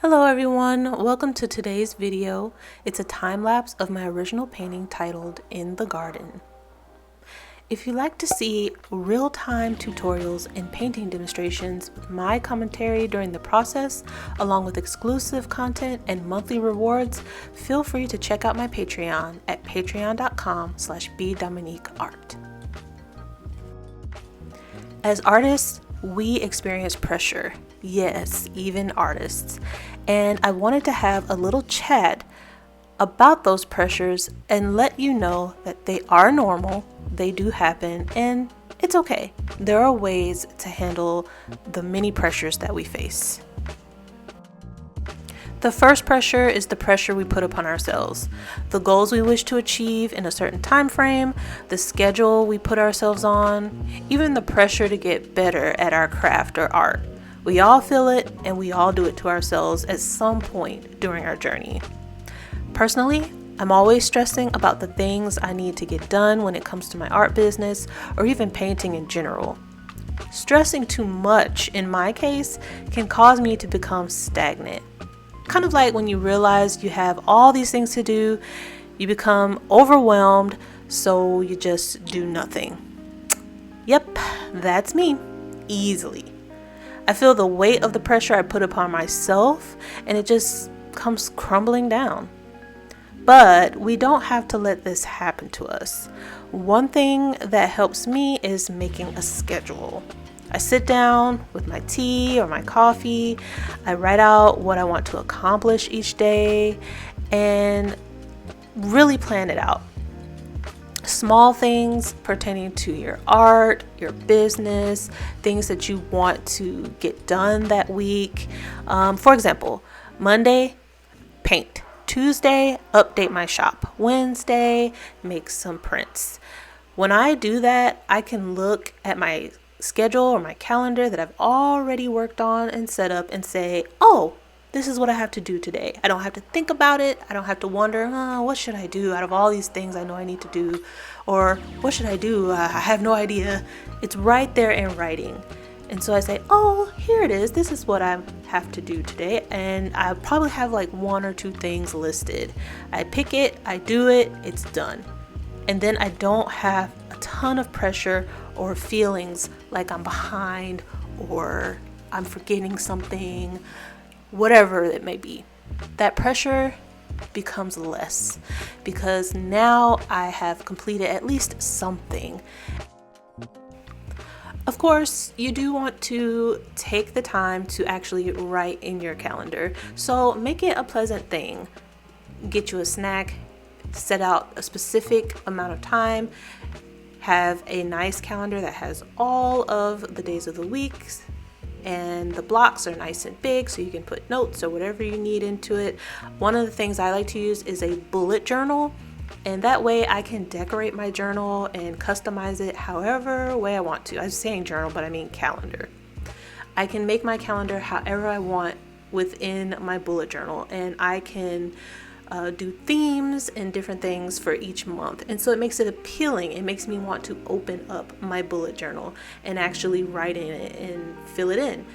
Hello everyone, welcome to today's video. It's a time lapse of my original painting titled In the Garden. If you like to see real-time tutorials and painting demonstrations with my commentary during the process, along with exclusive content and monthly rewards, feel free to check out my Patreon at patreon.com/bdominiqueart. As artists, we experience pressure. Yes, even artists. And I wanted to have a little chat about those pressures and let you know that they are normal, they do happen, and it's okay. There are ways to handle the many pressures that we face. The first pressure is the pressure we put upon ourselves. The goals we wish to achieve in a certain time frame, the schedule we put ourselves on, even the pressure to get better at our craft or art. We all feel it and we all do it to ourselves at some point during our journey. Personally, I'm always stressing about the things I need to get done when it comes to my art business or even painting in general. Stressing too much, in my case, can cause me to become stagnant. Kind of like when you realize you have all these things to do, you become overwhelmed, so you just do nothing. Yep, that's me, easily. I feel the weight of the pressure I put upon myself, and it just comes crumbling down. But we don't have to let this happen to us. One thing that helps me is making a schedule. I sit down with my tea or my coffee. I write out what I want to accomplish each day and really plan it out. Small things pertaining to your art, your business, things that you want to get done that week. For example, Monday, paint. Tuesday, update my shop. Wednesday, make some prints. When I do that, I can look at my schedule or my calendar that I've already worked on and set up and say, oh, this is what I have to do today. I don't have to think about it. I don't have to wonder, what should I do out of all these things I know I need to do? Or what should I do? I have no idea. It's right there in writing. And so I say, oh, here it is. This is what I have to do today. And I probably have like one or two things listed. I pick it, I do it, it's done. And then I don't have a ton of pressure or feelings like I'm behind or I'm forgetting something, whatever it may be. That pressure becomes less because now I have completed at least something. Of course, you do want to take the time to actually write in your calendar. So make it a pleasant thing. Get you a snack, set out a specific amount of time, have a nice calendar that has all of the days of the week, and the blocks are nice and big so you can put notes or whatever you need into it. One of the things I like to use is a bullet journal, and that way I can decorate my journal and customize it however way I want to. I was saying journal, but I mean calendar. I can make my calendar however I want within my bullet journal, and I can do themes and different things for each month. And so it makes it appealing. It makes me want to open up my bullet journal and actually write in it and fill it in.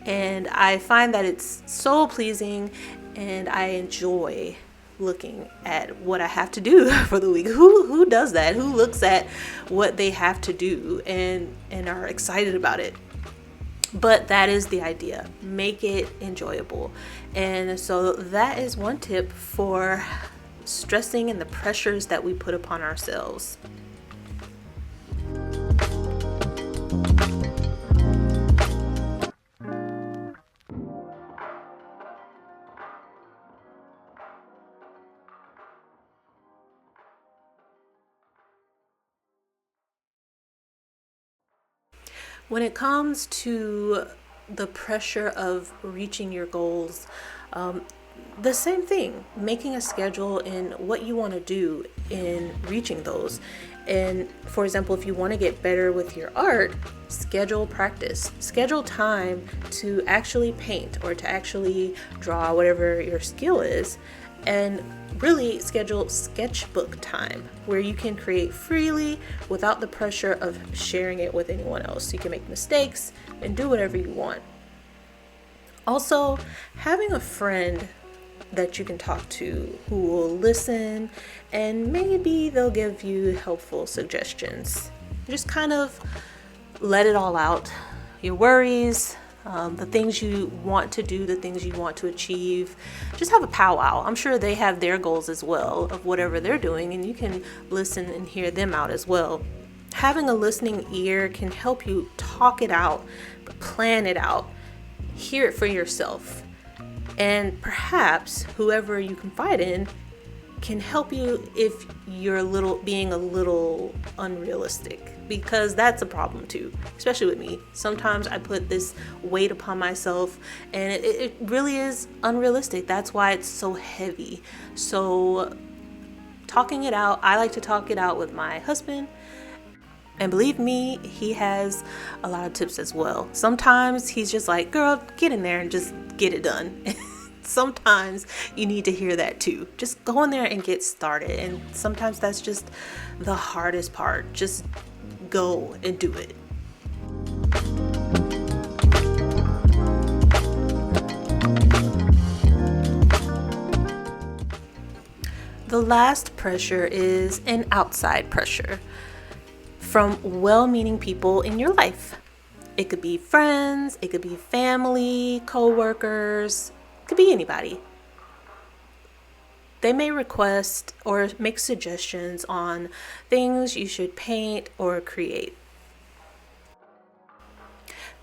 And I find that it's so pleasing and I enjoy looking at what I have to do for the week. Who does that? Who looks at what they have to do and are excited about it? But that is the idea. Make it enjoyable. And so that is one tip for stressing and the pressures that we put upon ourselves. When it comes to the pressure of reaching your goals, the same thing, making a schedule in what you want to do in reaching those. And for example, if you want to get better with your art, schedule practice, schedule time to actually paint or to actually draw whatever your skill is, and really schedule sketchbook time where you can create freely without the pressure of sharing it with anyone else. You can make mistakes and do whatever you want. Also, having a friend that you can talk to who will listen and maybe they'll give you helpful suggestions. Just kind of let it all out. Your worries, the things you want to do, the things you want to achieve. Just have a powwow. I'm sure they have their goals as well of whatever they're doing, and you can listen and hear them out as well. Having a listening ear can help you talk it out, plan it out, hear it for yourself. And perhaps whoever you confide in can help you if you're being a little unrealistic, because that's a problem too, especially with me. Sometimes I put this weight upon myself and it really is unrealistic. That's why it's so heavy. So talking it out, I like to talk it out with my husband. And believe me, he has a lot of tips as well. Sometimes he's just like, girl, get in there and just get it done. Sometimes you need to hear that too. Just go in there and get started. And sometimes that's just the hardest part. Just go and do it. The last pressure is an outside pressure from well-meaning people in your life. It could be friends, it could be family, co-workers, it could be anybody. They may request or make suggestions on things you should paint or create.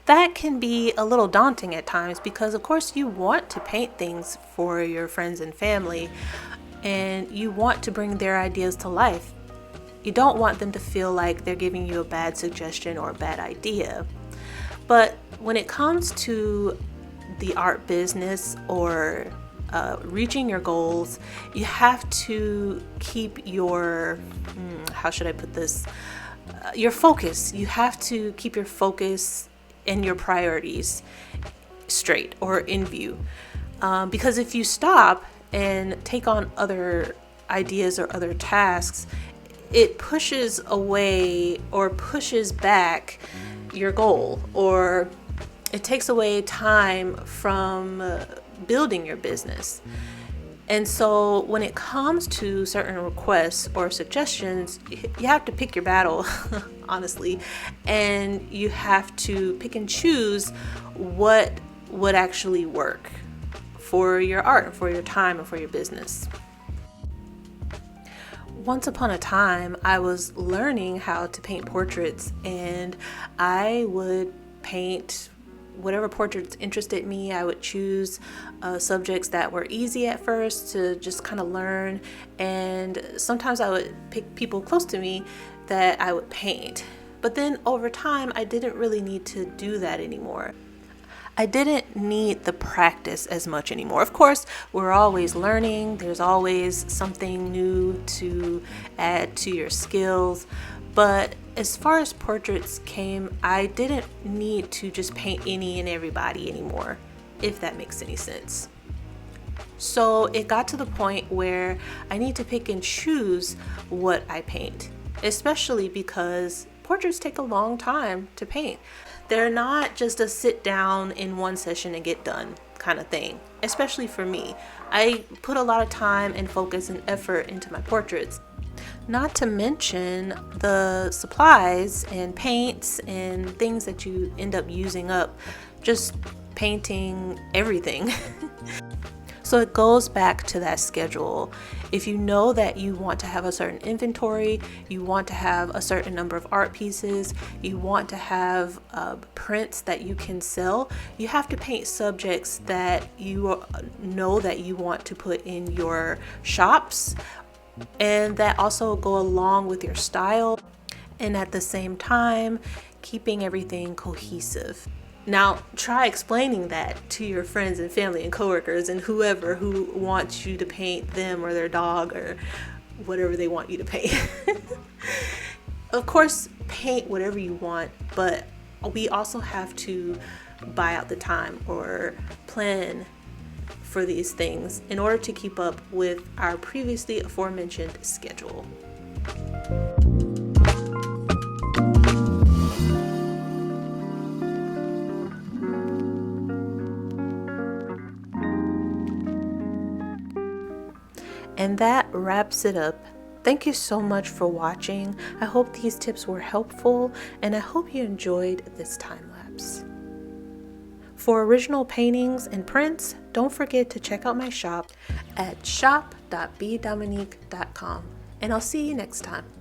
That can be a little daunting at times because, of course, you want to paint things for your friends and family and you want to bring their ideas to life. You don't want them to feel like they're giving you a bad suggestion or a bad idea. But when it comes to the art business or reaching your goals, you have to keep your, how should I put this? Your focus. You have to keep your focus and your priorities straight or in view. Because if you stop and take on other ideas or other tasks, it pushes away or pushes back your goal, or it takes away time from building your business. And so when it comes to certain requests or suggestions, you have to pick your battle, honestly, and you have to pick and choose what would actually work for your art, for your time, and for your business. Once upon a time, I was learning how to paint portraits, and I would paint whatever portraits interested me. I would choose subjects that were easy at first to just kind of learn, and sometimes I would pick people close to me that I would paint. But then over time, I didn't really need to do that anymore. I didn't need the practice as much anymore. Of course, we're always learning. There's always something new to add to your skills. But as far as portraits came, I didn't need to just paint any and everybody anymore, if that makes any sense. So it got to the point where I need to pick and choose what I paint, especially because portraits take a long time to paint. They're not just a sit down in one session and get done kind of thing, especially for me. I put a lot of time and focus and effort into my portraits. Not to mention the supplies and paints and things that you end up using up just painting everything. So it goes back to that schedule. If you know that you want to have a certain inventory, you want to have a certain number of art pieces, you want to have prints that you can sell, you have to paint subjects that you know that you want to put in your shops and that also go along with your style, and at the same time keeping everything cohesive. Now, try explaining that to your friends and family and coworkers and whoever who wants you to paint them or their dog or whatever they want you to paint. Of course, paint whatever you want, but we also have to buy out the time or plan for these things in order to keep up with our previously aforementioned schedule. And that wraps it up. Thank you so much for watching. I hope these tips were helpful, and I hope you enjoyed this time lapse. For original paintings and prints, don't forget to check out my shop at shop.bdominique.com, and I'll see you next time.